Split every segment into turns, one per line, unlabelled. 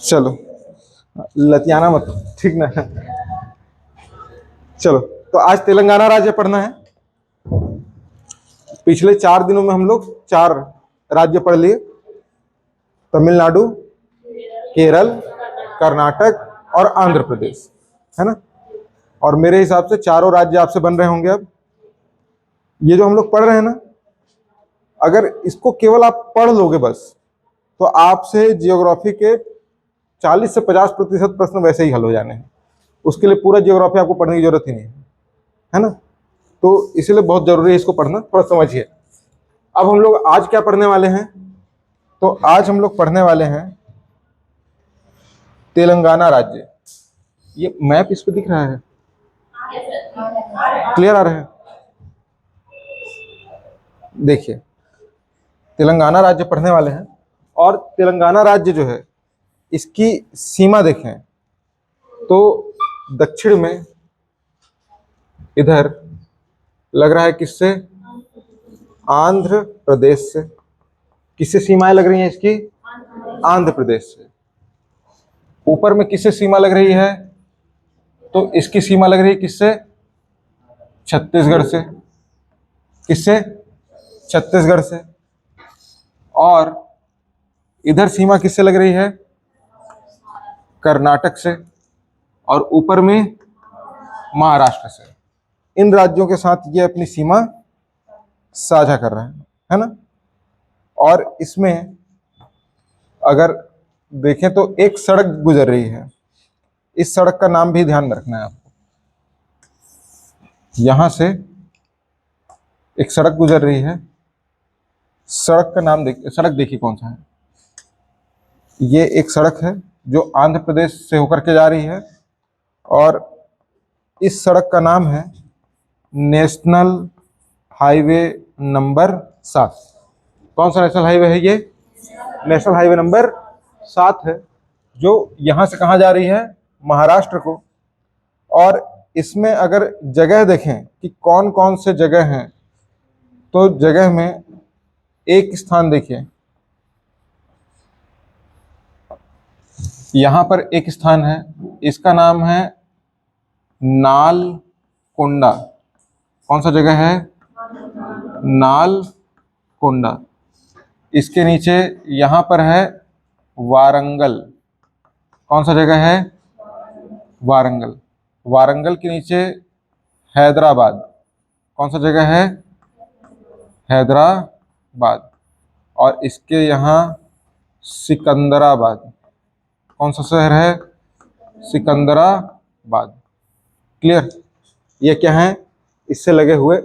चलो लतियाना मत, ठीक ना। चलो, तो आज तेलंगाना राज्य पढ़ना है। पिछले 4 दिनों में हम लोग 4 राज्य पढ़ लिए, तमिलनाडु, केरल, कर्नाटक और आंध्र प्रदेश, है ना। और मेरे हिसाब से चारों राज्य आपसे बन रहे होंगे। अब ये जो हम लोग पढ़ रहे हैं ना, अगर इसको केवल आप पढ़ लोगे बस, तो आपसे जियोग्राफी के 40 से 50% प्रश्न वैसे ही हल हो जाने हैं। उसके लिए पूरा जियोग्राफी आपको पढ़ने की जरूरत ही नहीं है ना। तो इसीलिए बहुत जरूरी है इसको पढ़ना, थोड़ा समझिए। अब हम लोग आज क्या पढ़ने वाले हैं, तो आज हम लोग पढ़ने वाले हैं तेलंगाना राज्य। ये मैप इस पे दिख रहा है, क्लियर आ रहा है? देखिए, तेलंगाना राज्य पढ़ने वाले हैं। और तेलंगाना राज्य जो है, इसकी सीमा देखें तो दक्षिण में इधर लग रहा है किससे, आंध्र प्रदेश से। किससे सीमाएं लग रही हैं इसकी, आंध्र प्रदेश से। ऊपर में किससे सीमा लग रही है, तो इसकी सीमा लग रही है किससे, छत्तीसगढ़ से। किससे, छत्तीसगढ़ से। और इधर सीमा किससे लग रही है, कर्नाटक से। और ऊपर में महाराष्ट्र से। इन राज्यों के साथ ये अपनी सीमा साझा कर रहे हैं, है ना। और इसमें अगर देखें तो एक सड़क गुजर रही है। इस सड़क का नाम भी ध्यान में रखना है आपको। यहां से एक सड़क गुजर रही है, सड़क का नाम सड़क देखिए कौन सा है। ये एक सड़क है जो आंध्र प्रदेश से होकर के जा रही है, और इस सड़क का नाम है नेशनल हाईवे नंबर 7। कौन सा नेशनल हाईवे है ये, नेशनल हाईवे नंबर 7 है, जो यहां से कहां जा रही है, महाराष्ट्र को। और इसमें अगर जगह देखें कि कौन कौन से जगह हैं, तो जगह में एक स्थान देखिए, यहां पर एक स्थान है, इसका नाम है नालकोंडा। कौन सा जगह है, नालकोंडा। इसके नीचे यहां पर है वारंगल। कौन सा जगह है, वारंगल। वारंगल के नीचे हैदराबाद। कौन सा जगह है, हैदराबाद। और इसके यहाँ सिकंदराबाद। कौन सा शहर है, सिकंदराबाद। क्लियर। ये क्या है, इससे लगे हुए,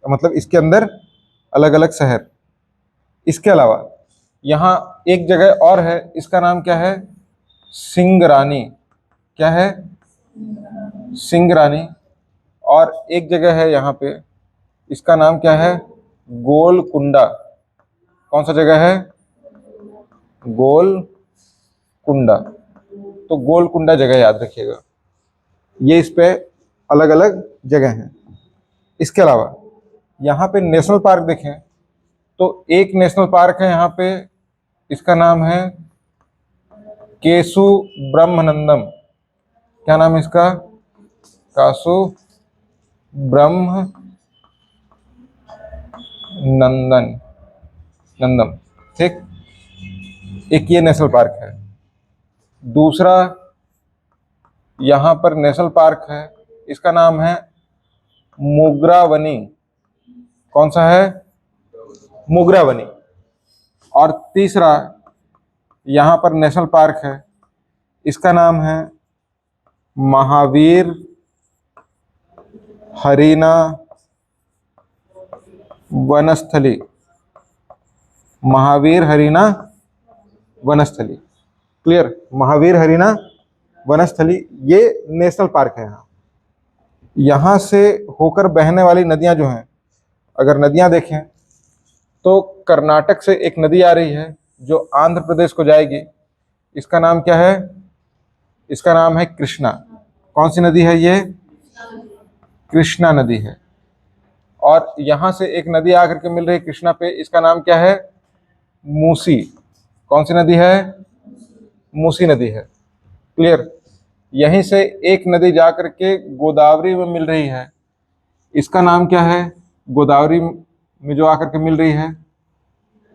मतलब इसके अंदर अलग अलग शहर। इसके अलावा यहाँ एक जगह और है, इसका नाम क्या है, सिंगरानी। क्या है, सिंगरानी। और एक जगह है यहाँ पे, इसका नाम क्या है, गोलकुंडा। कौन सा जगह है, गोलकुंडा। तो गोलकुंडा जगह याद रखिएगा। ये इस पे अलग अलग जगह हैं। इसके अलावा यहाँ पे नेशनल पार्क देखें तो एक नेशनल पार्क है यहाँ पे, इसका नाम है केसु ब्रह्मनंदम। क्या नाम है इसका, कासु ब्रह्म नंदम। ठीक, एक ये नेशनल पार्क है। दूसरा यहाँ पर नेशनल पार्क है, इसका नाम है मुग्रावनी। कौन सा है, मुग्रावनी। और तीसरा यहाँ पर नेशनल पार्क है, इसका नाम है महावीर हरीना वनस्थली। महावीर हरीना वनस्थली। क्लियर, महावीर हरीना वनस्थली, ये नेशनल पार्क है। यहाँ से होकर बहने वाली नदियां जो हैं, अगर नदियां देखें तो कर्नाटक से एक नदी आ रही है जो आंध्र प्रदेश को जाएगी। इसका नाम क्या है, इसका नाम है कृष्णा। कौन सी नदी है ये, कृष्णा नदी है। और यहाँ से एक नदी आकर के मिल रही है कृष्णा पे, इसका नाम क्या है, मूसी। कौन सी नदी है, मूसी नदी है। क्लियर। यहीं से एक नदी जाकर के गोदावरी में मिल रही है, इसका नाम क्या है? गोदावरी में जो आकर के मिल रही है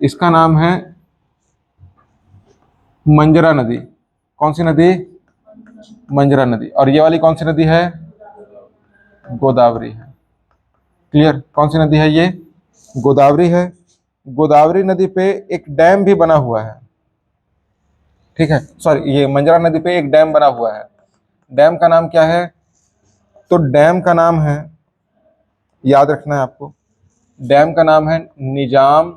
इसका नाम है मंजरा नदी। कौन सी नदी? मंजरा नदी। और ये वाली कौन सी नदी है? गोदावरी है। क्लियर। कौन सी नदी है ये? गोदावरी है। गोदावरी नदी पे एक डैम भी बना हुआ है, ठीक है। सॉरी, ये मंजरा नदी पे एक डैम बना हुआ है। डैम का नाम क्या है? तो डैम का नाम है, याद रखना है आपको, डैम का नाम है निजाम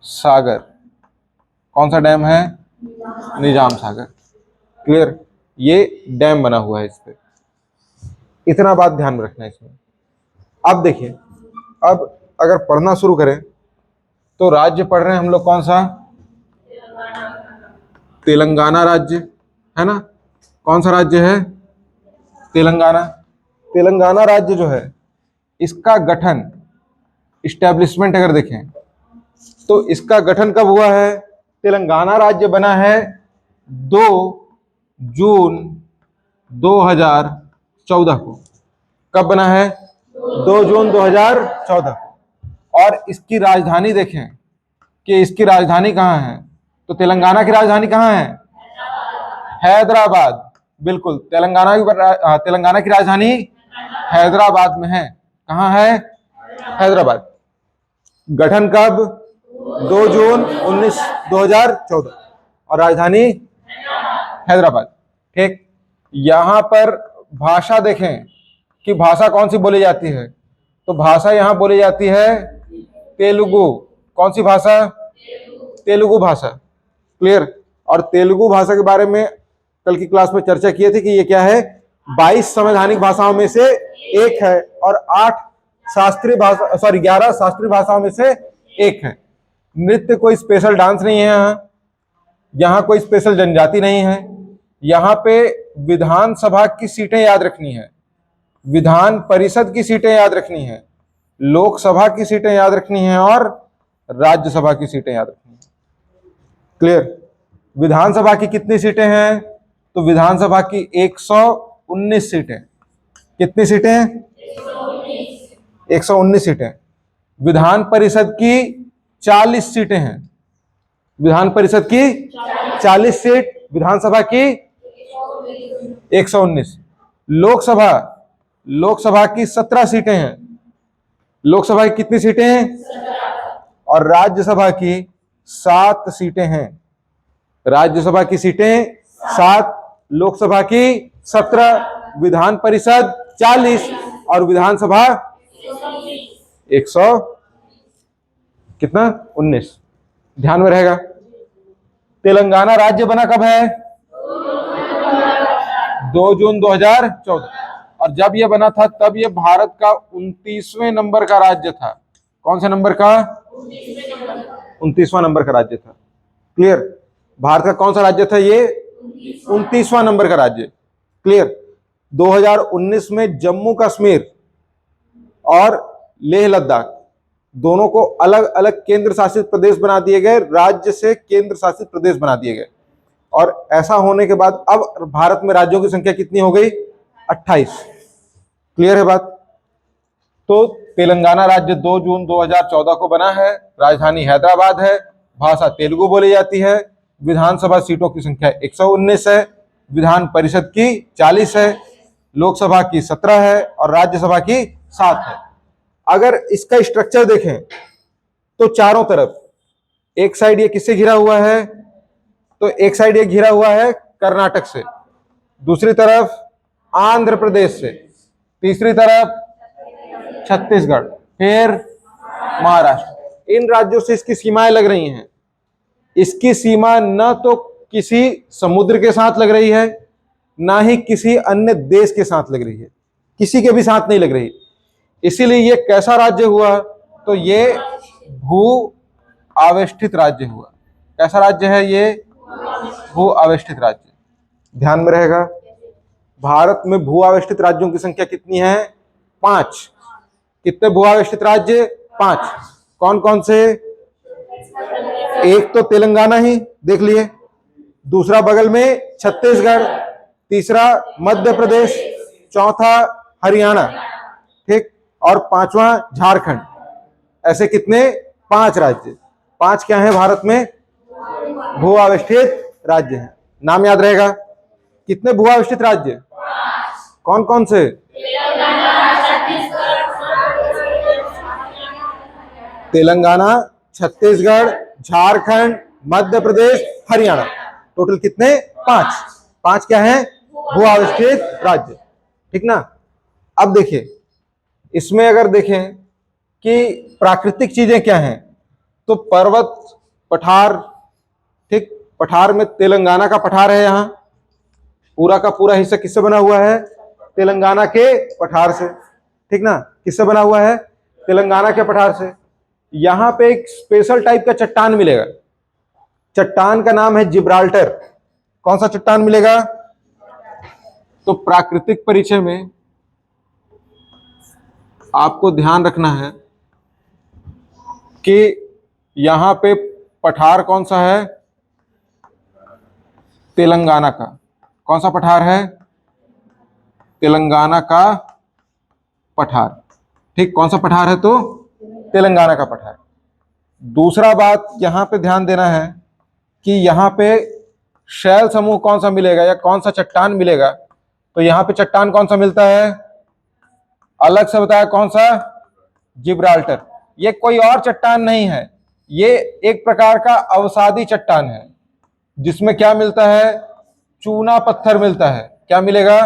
सागर। कौन सा डैम है? निजाम सागर। क्लियर। ये डैम बना हुआ है इस पे, इतना बात ध्यान में रखना है इसमें। अब देखिए, अब अगर पढ़ना शुरू करें तो राज्य पढ़ रहे हैं हम लोग कौन सा? तेलंगाना राज्य है ना। कौन सा राज्य है? तेलंगाना। तेलंगाना राज्य जो है इसका गठन, इस्टेब्लिशमेंट अगर देखें तो इसका गठन कब हुआ है? तेलंगाना राज्य बना है 2 जून 2014 को। कब बना है? 2 जून 2014 को। और इसकी राजधानी देखें कि इसकी राजधानी कहाँ है? तो तेलंगाना की राजधानी कहाँ है? हैदराबाद। बिल्कुल, तेलंगाना की राजधानी हैदराबाद में है। कहाँ है? हैदराबाद। गठन कब? 2 जून 2014 और राजधानी हैदराबाद। ठीक। यहां पर भाषा देखें कि भाषा कौन सी बोली जाती है? तो भाषा यहां बोली जाती है तेलुगु। कौन सी भाषा? तेलुगु भाषा। क्लियर। और तेलुगु भाषा के बारे में कल की क्लास में चर्चा किए थे कि ये क्या है? 22 संवैधानिक भाषाओं में से एक है और 8 शास्त्रीय भाषा, सॉरी 11 शास्त्रीय भाषाओं में से एक है। नृत्य कोई स्पेशल डांस नहीं है यहाँ कोई स्पेशल जनजाति नहीं है। यहाँ पे विधानसभा की सीटें याद रखनी है, विधान परिषद की सीटें याद रखनी है, लोकसभा की सीटें याद रखनी है और राज्यसभा की सीटें याद रखनी है। क्लियर। विधानसभा की कितनी सीटें हैं? तो विधानसभा की 119 सीटें। कितनी सीटें? 119 सीटें। विधान परिषद की 40 सीटें हैं। विधान परिषद की 40 सीट, विधानसभा की 119। लोकसभा की 17 सीटें हैं। लोकसभा की कितनी सीटें हैं? और राज्यसभा की 7 सीटें हैं। राज्यसभा की सीटें 7, लोकसभा की 17, विधान परिषद 40 और विधानसभा 100 कितना? 19। ध्यान में रहेगा। तेलंगाना राज्य बना कब है? 2 जून 2014। और जब यह बना था तब यह भारत का 29वें नंबर का राज्य था। कौन से नंबर का? 29वां नंबर का राज्य था। क्लियर। भारत का कौन सा राज्य था ये? 29वां नंबर का राज्य। क्लियर। 2019 में जम्मू कश्मीर और लेह लद्दाख दोनों को अलग अलग केंद्र शासित प्रदेश बना दिए गए, राज्य से केंद्र शासित प्रदेश बना दिए गए। और ऐसा होने के बाद अब भारत में राज्यों की संख्या कितनी हो गई? 28। क्लियर है बात। तो तेलंगाना राज्य 2 जून 2014 को बना है, राजधानी हैदराबाद है, भाषा तेलुगु बोली जाती है, विधानसभा सीटों की संख्या 119 है, विधान परिषद की 40 है, लोकसभा की 17 है और राज्यसभा की 7 है। अगर इसका स्ट्रक्चर देखें तो चारों तरफ, एक साइड ये किससे घिरा हुआ है? तो एक साइड ये घिरा हुआ है कर्नाटक से, दूसरी तरफ आंध्र प्रदेश से, तीसरी तरफ छत्तीसगढ़, फिर महाराष्ट्र। इन राज्यों से इसकी सीमाएं लग रही हैं। इसकी सीमा न तो किसी समुद्र के साथ लग रही है, ना ही किसी अन्य देश के साथ लग रही है, किसी के भी साथ नहीं लग रही। इसीलिए ये कैसा राज्य हुआ? तो ये भू आवेष्टित राज्य हुआ। कैसा राज्य है ये? भू आवेष्टित राज्य। ध्यान में रहेगा। भारत में भू आवेष्टित राज्यों की संख्या कितनी है? 5। कितने भू आवेष्टित राज्य? 5। कौन कौन से? एक तो तेलंगाना ही देख लिए, दूसरा बगल में छत्तीसगढ़, तीसरा मध्य प्रदेश, चौथा हरियाणा, ठीक, और पांचवा झारखंड। ऐसे कितने? 5 राज्य। 5 क्या है भारत में? भू आविष्टित राज्य हैं। नाम याद रहेगा। कितने भू आविष्टित राज्य? कौन कौन से? तेलंगाना, छत्तीसगढ़, झारखंड, मध्य प्रदेश, हरियाणा। टोटल कितने? 5। 5 क्या है? भू आविष्टित राज्य, ठीक ना। अब देखिए, इसमें अगर देखें कि प्राकृतिक चीजें क्या हैं, तो पर्वत, पठार, ठीक। पठार में तेलंगाना का पठार है। यहाँ पूरा का पूरा हिस्सा किससे बना हुआ है? तेलंगाना के पठार से, ठीक ना। किससे बना हुआ है? तेलंगाना के पठार से। यहां पे एक स्पेशल टाइप का चट्टान मिलेगा। चट्टान का नाम है जिब्राल्टर। कौन सा चट्टान मिलेगा? तो प्राकृतिक परिचय में आपको ध्यान रखना है कि यहां पे पठार कौन सा है? तेलंगाना का। कौन सा पठार है? तेलंगाना का पठार, ठीक। कौन सा पठार है? तो तेलंगाना का पठार। दूसरा बात यहां पे ध्यान देना है कि यहां पे शैल समूह कौन सा मिलेगा या कौन सा चट्टान मिलेगा। तो यहां पे चट्टान कौन सा मिलता है? अलग से बताया, कौन सा? जिब्राल्टर। ये कोई और चट्टान नहीं है, ये एक प्रकार का अवसादी चट्टान है, जिसमें क्या मिलता है? चूना पत्थर मिलता है। क्या मिलेगा?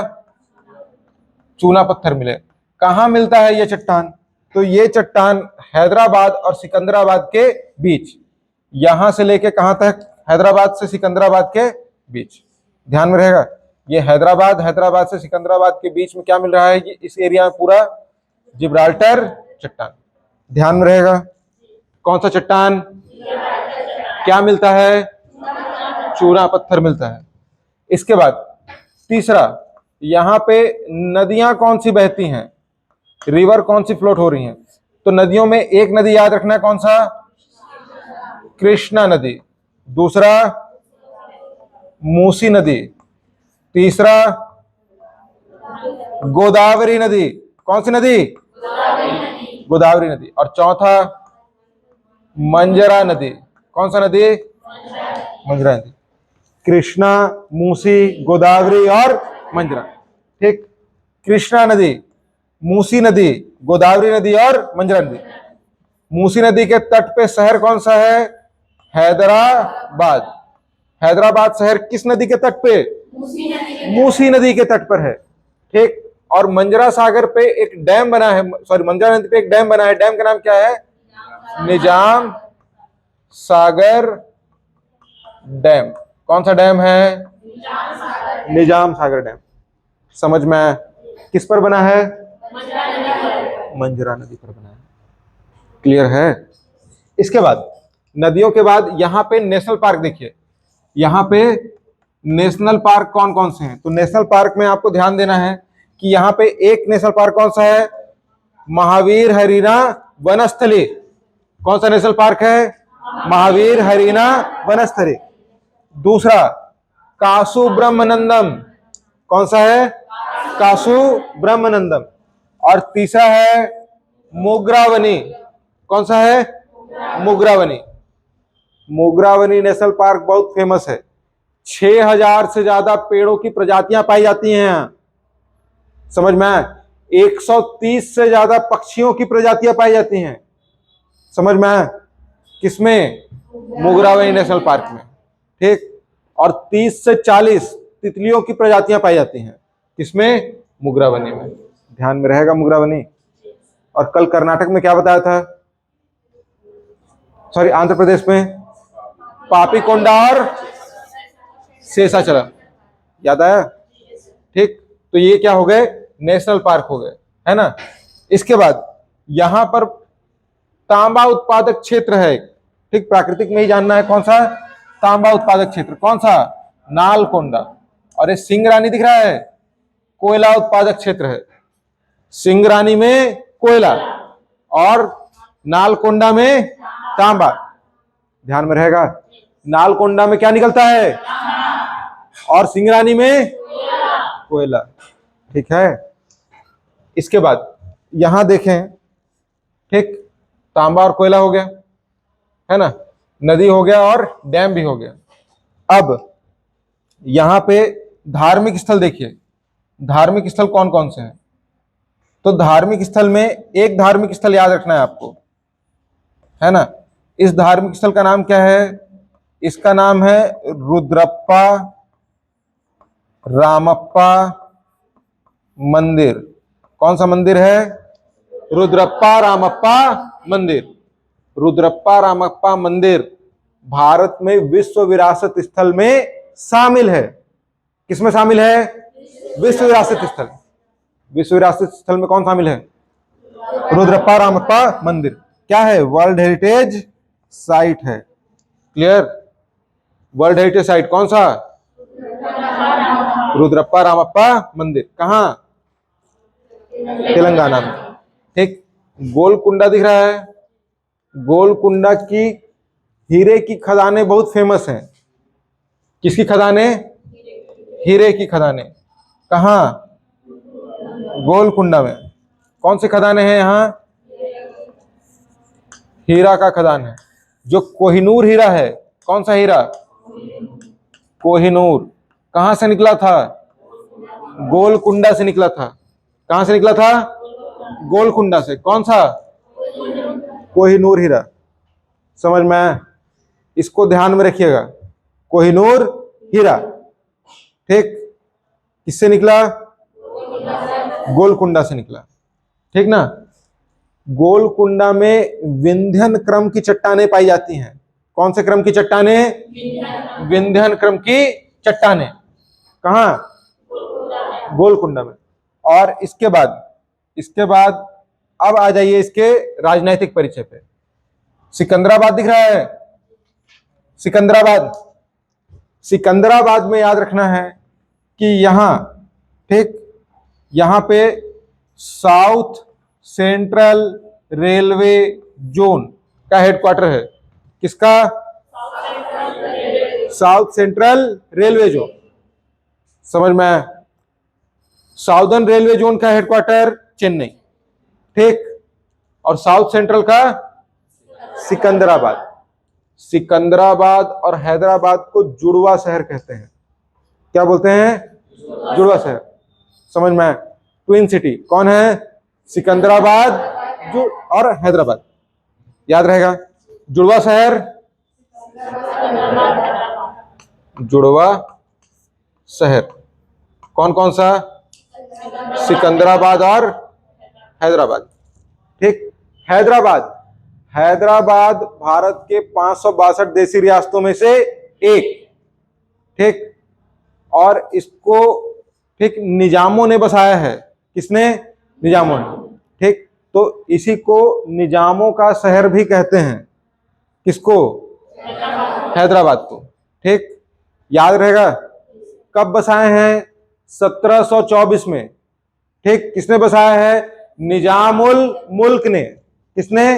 चूना पत्थर मिले। कहां मिलता है ये चट्टान? तो ये चट्टान हैदराबाद और सिकंदराबाद के बीच, यहां से लेके कहां तक? हैदराबाद से सिकंदराबाद के बीच। ध्यान में रहेगा, ये हैदराबाद से सिकंदराबाद के बीच में क्या मिल रहा है? ये इस एरिया में पूरा जिब्राल्टर चट्टान। ध्यान में रहेगा। कौन सा चट्टान? क्या मिलता है? चूना पत्थर मिलता है। इसके बाद तीसरा, यहां पे नदियां कौन सी बहती हैं? रिवर कौन सी फ्लोट हो रही हैं? तो नदियों में एक नदी याद रखना है, कौन सा? कृष्णा नदी। दूसरा मूसी नदी। तीसरा गोदावरी नदी। कौन सी नदी? गोदावरी नदी। और चौथा मंजरा नदी। कौन सा नदी? मंजरा नदी। कृष्णा, मूसी, गोदावरी और मंजरा, ठीक। कृष्णा नदी, मूसी नदी, गोदावरी नदी और मंजरा नदी। मूसी नदी के तट पे शहर कौन सा है? हैदराबाद। हैदराबाद शहर किस नदी के तट पे? मूसी नदी के तट पर है, ठीक। और मंजरा सागर पे एक डैम बना है, सॉरी, मंजरा नदी पे एक डैम बना है। डैम का नाम क्या है? निजाम सागर डैम। कौन सा डैम है? निजाम सागर डैम। समझ में? किस पर बना है? मंजरा नदी पर बना है। क्लियर है? इसके बाद नदियों के बाद यहां पे नेशनल पार्क देखिए। यहां पे नेशनल पार्क कौन कौन से हैं? तो नेशनल पार्क में आपको ध्यान देना है कि यहां पे एक नेशनल पार्क कौन सा है? महावीर हरिना वनस्थली। कौन सा नेशनल पार्क है? महावीर हरिना वनस्थली। दूसरा कासु ब्रह्मनंदम। कौन सा है? कासु ब्रह्मनंदम। और तीसरा है मोगरावनी। कौन सा है? मोगरावनी। मोगरावनी नेशनल पार्क बहुत फेमस है। 6000 से ज्यादा पेड़ों की प्रजातियां पाई जाती हैं यहां। समझ में? 130 से ज्यादा पक्षियों की प्रजातियां पाई जाती हैं। समझ में? किसमें? मोगरावनी नेशनल पार्क में, ठीक। और 30 से 40 तितलियों की प्रजातियां पाई जाती हैं। किसमें? मोगरावनी में। ध्यान में रहेगा मोगरावनी। और कल कर्नाटक में क्या बताया था? सॉरी, आंध्र प्रदेश में पापीकोंडा और शेषाचलम। याद आया? ठीक। तो ये क्या हो गए? नेशनल पार्क हो गए, है ना। इसके बाद यहां पर तांबा उत्पादक क्षेत्र है, ठीक। प्राकृतिक में ही जानना है, कौन सा? तांबा उत्पादक क्षेत्र। कौन सा? नालकोंडा। और ये सिंगरानी दिख रहा है, कोयला उत्पादक क्षेत्र है। सिंगरानी में कोयला और नालकोंडा में तांबा। ध्यान में रहेगा। नालकोंडा में क्या निकलता है? और सिंगरानी में कोयला। ठीक है, इसके बाद यहां देखें, ठीक, तांबा और कोयला हो गया, है ना, नदी हो गया और डैम भी हो गया। अब यहां पे धार्मिक स्थल देखिए, धार्मिक स्थल कौन कौन से हैं? तो धार्मिक स्थल में एक धार्मिक स्थल याद रखना है आपको, है ना। इस धार्मिक स्थल का नाम क्या है? इसका नाम है रुद्रप्पा रामप्पा मंदिर। कौन सा मंदिर है? रुद्रप्पा रामप्पा मंदिर। रुद्रप्पा रामप्पा मंदिर भारत में विश्व विरासत स्थल में शामिल है। किसमें शामिल है? विश्व विरासत स्थल। विश्व विरासत स्थल में कौन शामिल है? रुद्रप्पा रामप्पा मंदिर। क्या है? वर्ल्ड हेरिटेज साइट है। क्लियर? वर्ल्ड हेरिटेज साइट कौन सा? रुद्रप्पा रामप्पा मंदिर। कहां? तेलंगाना में। ठीक, गोलकुंडा दिख रहा है। गोलकुंडा की हीरे की खदानें बहुत फेमस हैं। किसकी खदानें? हीरे की खदानें। कहां? गोलकुंडा में। कौन सी खदानें हैं यहां? हीरा का खदान है। जो कोहिनूर हीरा है, कौन सा हीरा? कोहिनूर। कहां से निकला था? गोलकुंडा से निकला था। कहां से निकला था? गोलकुंडा से। कौन सा? कोहिनूर हीरा। समझ में आया? इसको ध्यान में रखिएगा, कोहिनूर हीरा। ठीक, किससे निकला? गोलकुंडा से निकला। ठीक ना। गोलकुंडा में विंध्यन क्रम की चट्टानें पाई जाती हैं। कौन से क्रम की चट्टानें? विंध्यन क्रम की चट्टानें। कहां? गोलकुंडा में। और इसके बाद अब आ जाइए इसके राजनैतिक परिचय पे। सिकंदराबाद दिख रहा है? सिकंदराबाद। सिकंदराबाद में याद रखना है कि यहां, ठीक, यहां पे साउथ सेंट्रल रेलवे जोन का हेडक्वार्टर है। किसका? South central railway zone. समझ में आया? साउदर्न रेलवे जोन का हेडक्वार्टर चेन्नई, ठीक, और साउथ सेंट्रल का सिकंदराबाद। सिकंदराबाद और हैदराबाद को जुड़वा शहर कहते हैं। क्या बोलते हैं? जुड़वा शहर। समझ में आया? ट्विन सिटी कौन है? सिकंदराबाद और हैदराबाद। याद रहेगा? जुड़वा शहर, जुड़वा शहर कौन कौन सा? सिकंदराबाद और हैदराबाद। ठीक, हैदराबाद भारत के 562 देशी रियासतों में से एक। ठीक, और इसको, ठीक, निजामों ने बसाया है। किसने? निजामों ने। ठीक, तो इसी को निजामों का शहर भी कहते हैं। किसको? हैदराबाद को। ठीक, याद रहेगा? कब बसाए हैं? 1724 में। ठीक, किसने बसाया है? निजामुल मुल्क ने। किसने?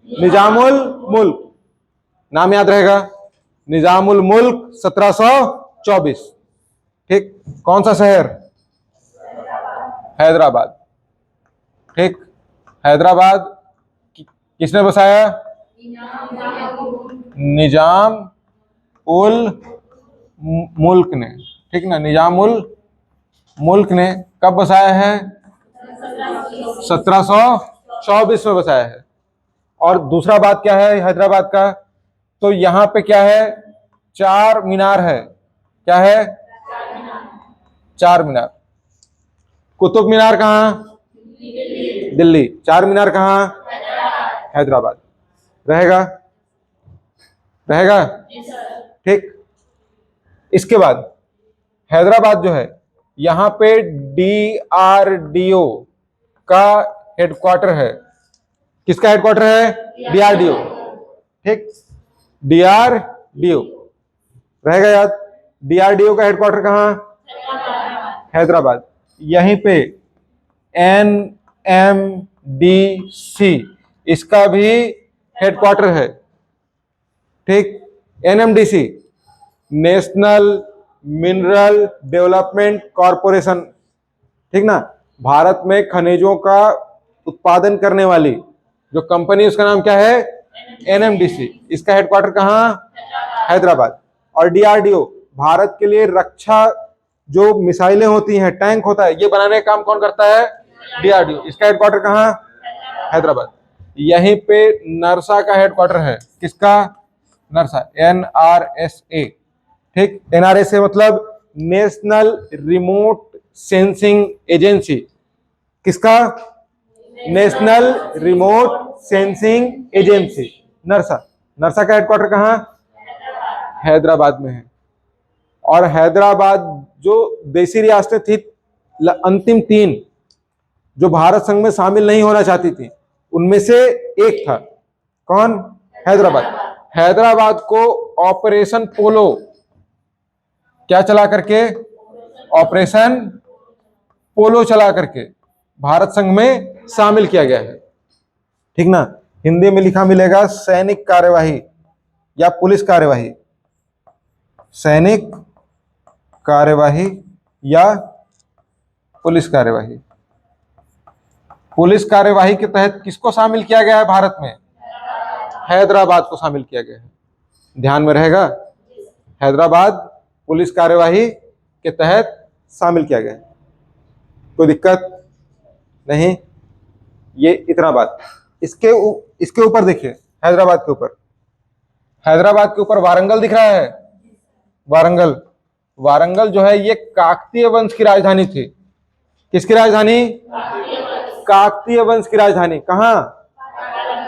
निजामुल मुल्क। नाम याद रहेगा? निजामुल मुल्क 1724। ठीक, कौन सा शहर? हैदराबाद। ठीक, हैदराबाद किसने बसाया? निजाम उल मुल्क ने। ठीक ना, निजाम उल मुल्क ने कब बसाया है? 1724 में बसाया है। और दूसरा बात क्या है हैदराबाद का? तो यहां पे क्या है? 4 मीनार है। क्या है? 4 मीनार। कुतुब मीनार कहां? दिल्ली। 4 मीनार कहां? हैदराबाद। रहेगा? ठीक, इसके बाद हैदराबाद जो है, यहां पे DRDO का हेडक्वार्टर है। किसका हेडक्वार्टर है? DRDO। ठीक, DRDO रहेगा याद? DRDO का हेडक्वार्टर कहां? हैदराबाद। यहीं पे NMDC इसका भी हेडक्वार्टर है। ठीक, NMDC national mineral development corporation, ठीक ना। भारत में खनिजों का उत्पादन करने वाली जो कंपनी, उसका नाम क्या है? एनएमडीसी। इसका हेडक्वार्टर कहाँ? हैदराबाद। और डीआरडीओ, भारत के लिए रक्षा जो मिसाइलें होती हैं, टैंक होता है, ये बनाने का काम कौन करता है? डीआरडीओ। इसका हेडक्वार्टर कहाँ? हैदराबाद। यहीं पे नरसा का हेडक्वार्टर है। किसका? नरसा, एनआरएसए, ठीक। एनआरएसए मतलब नेशनल रिमोट सेंसिंग एजेंसी। किसका? National remote sensing agency, Narsa. Narsa का हेडक्वार्टर कहाँ? हैदराबाद में है। और हैदराबाद जो देशी रियासतें थी, अंतिम 3 जो भारत संघ में शामिल नहीं होना चाहती थी, उनमें से एक था। कौन? हैदराबाद। हैदराबाद को ऑपरेशन पोलो, क्या चला करके? ऑपरेशन पोलो चला करके भारत संघ में शामिल किया गया है, ठीक ना। हिंदी में लिखा मिलेगा सैनिक कार्यवाही या पुलिस कार्यवाही। सैनिक कार्यवाही या पुलिस कार्यवाही। पुलिस कार्यवाही के तहत किसको शामिल किया गया है भारत में? हैदराबाद को शामिल किया गया है। ध्यान में रहेगा, हैदराबाद पुलिस कार्यवाही के तहत शामिल किया गया है। कोई दिक्कत नहीं। ये इतना बात। इसके ऊपर देखिए, हैदराबाद के ऊपर, हैदराबाद के ऊपर वारंगल दिख रहा है। वारंगल, वारंगल जो है ये काकतीय वंश की राजधानी थी। किसकी राजधानी? काकतीय वंश की राजधानी। कहां?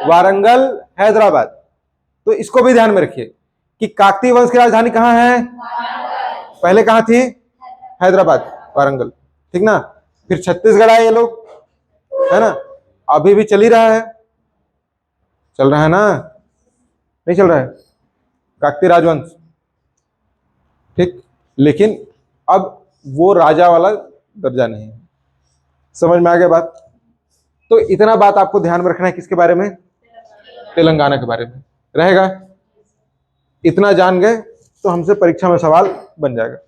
वारंगल, हैदराबाद। तो इसको भी ध्यान में रखिए कि काकतीय वंश की राजधानी कहां है? पहले कहां थी? हैदराबाद, वारंगल, ठीक ना। फिर छत्तीसगढ़ आए ये लोग, है ना। अभी भी चल ही रहा है, चल रहा है ना? नहीं चल रहा है काकतीय राजवंश, ठीक। लेकिन अब वो राजा वाला दर्जा नहीं है। समझ में आ गया बात? तो इतना बात आपको ध्यान में रखना है। किसके बारे में? तेलंगाना के बारे में रहेगा। इतना जान गए तो हमसे परीक्षा में सवाल बन जाएगा।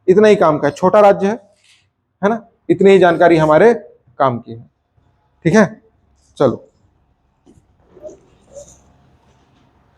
इतना ही काम का है, छोटा राज्य है ना। इतनी ही जानकारी हमारे काम की है, ठीक है। चलो।